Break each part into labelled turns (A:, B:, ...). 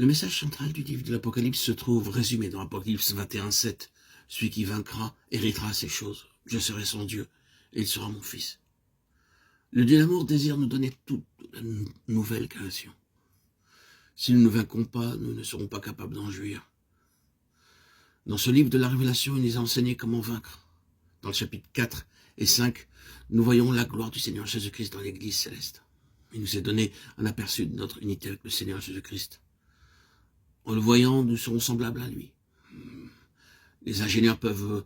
A: Le message central du livre de l'Apocalypse se trouve résumé dans Apocalypse 21:7. Celui qui vaincra héritera ces choses. Je serai son Dieu, et il sera mon fils. Le Dieu d'amour désire nous donner toute la nouvelle création. Si nous ne vaincons pas, nous ne serons pas capables d'en jouir. Dans ce livre de la Révélation, il nous a enseigné comment vaincre. Dans le chapitre 4 et 5, nous voyons la gloire du Seigneur Jésus-Christ dans l'Église céleste. Il nous est donné un aperçu de notre unité avec le Seigneur Jésus-Christ. En le voyant, nous serons semblables à lui. Les ingénieurs peuvent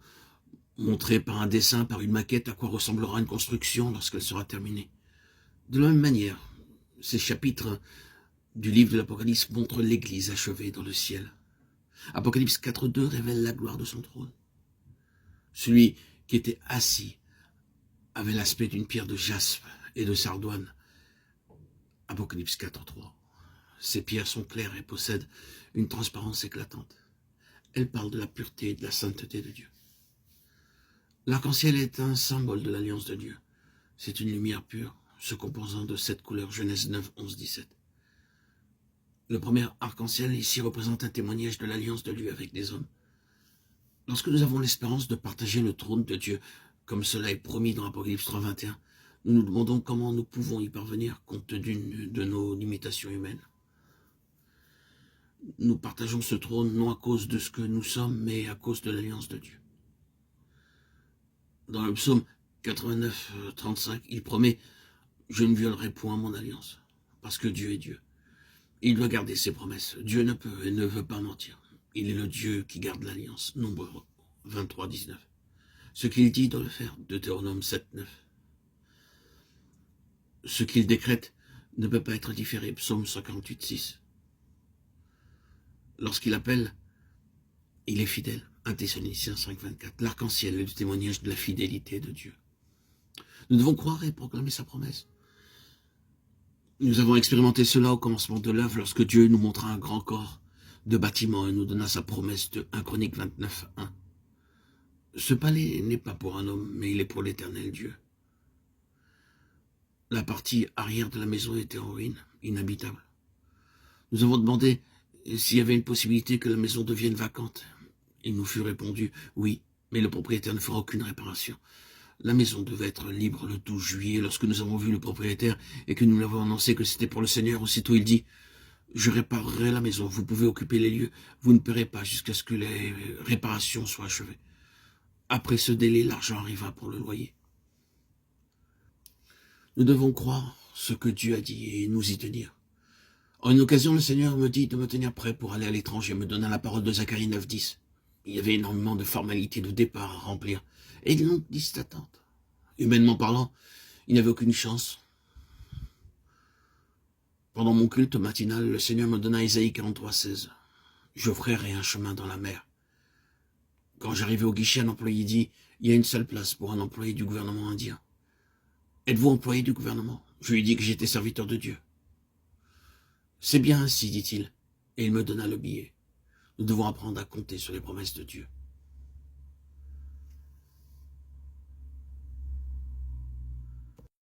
A: montrer par un dessin, par une maquette, à quoi ressemblera une construction lorsqu'elle sera terminée. De la même manière, ces chapitres du livre de l'Apocalypse montrent l'Église achevée dans le ciel. Apocalypse 4:2 révèle la gloire de son trône. Celui qui était assis avait l'aspect d'une pierre de jaspe et de sardoine. Apocalypse 4:3. Ces pierres sont claires et possèdent une transparence éclatante. Elles parlent de la pureté et de la sainteté de Dieu. L'arc-en-ciel est un symbole de l'alliance de Dieu. C'est une lumière pure, se composant de 7 couleurs, Genèse 9, 11, 17. Le premier arc-en-ciel ici représente un témoignage de l'alliance de Dieu avec les hommes. Lorsque nous avons l'espérance de partager le trône de Dieu, comme cela est promis dans Apocalypse 3:21, nous nous demandons comment nous pouvons y parvenir compte tenu de nos limitations humaines. Nous partageons ce trône non à cause de ce que nous sommes, mais à cause de l'alliance de Dieu. Dans le psaume 89, 35, il promet « Je ne violerai point mon alliance », parce que Dieu est Dieu. Il doit garder ses promesses. Dieu ne peut et ne veut pas mentir. Il est le Dieu qui garde l'alliance. Nombre 23, 19. Ce qu'il dit doit le faire. Deutéronome 7, 9. Ce qu'il décrète ne peut pas être différé. Psaume 148, 6. Lorsqu'il appelle, il est fidèle. 1 Thessaloniciens 5, 24. L'arc-en-ciel est le témoignage de la fidélité de Dieu. Nous devons croire et proclamer sa promesse. Nous avons expérimenté cela au commencement de l'œuvre lorsque Dieu nous montra un grand corps de bâtiment et nous donna sa promesse de 1 Chronique 29, 1. Ce palais n'est pas pour un homme, mais il est pour l'Éternel Dieu. La partie arrière de la maison était en ruine, inhabitable. Nous avons demandé s'il y avait une possibilité que la maison devienne vacante. Il nous fut répondu « Oui, mais le propriétaire ne fera aucune réparation ». La maison devait être libre le 12 juillet. Lorsque nous avons vu le propriétaire et que nous l'avons annoncé que c'était pour le Seigneur, aussitôt il dit « Je réparerai la maison, vous pouvez occuper les lieux, vous ne paierez pas jusqu'à ce que les réparations soient achevées. » Après ce délai, l'argent arriva pour le loyer. Nous devons croire ce que Dieu a dit et nous y tenir. En une occasion, le Seigneur me dit de me tenir prêt pour aller à l'étranger, me donna la parole de Zacharie 9, 10. Il y avait énormément de formalités de départ à remplir et une longue liste d'attente. Humainement parlant, il n'y avait aucune chance. Pendant mon culte matinal, le Seigneur me donna Isaïe 43, 16. Je ferai un chemin dans la mer. Quand j'arrivais au guichet, un employé dit « Il y a une seule place pour un employé du gouvernement indien. Êtes-vous employé du gouvernement ?» Je lui dis que j'étais serviteur de Dieu. « C'est bien ainsi, dit-il. » Et il me donna le billet. Nous devons apprendre à compter sur les promesses de Dieu.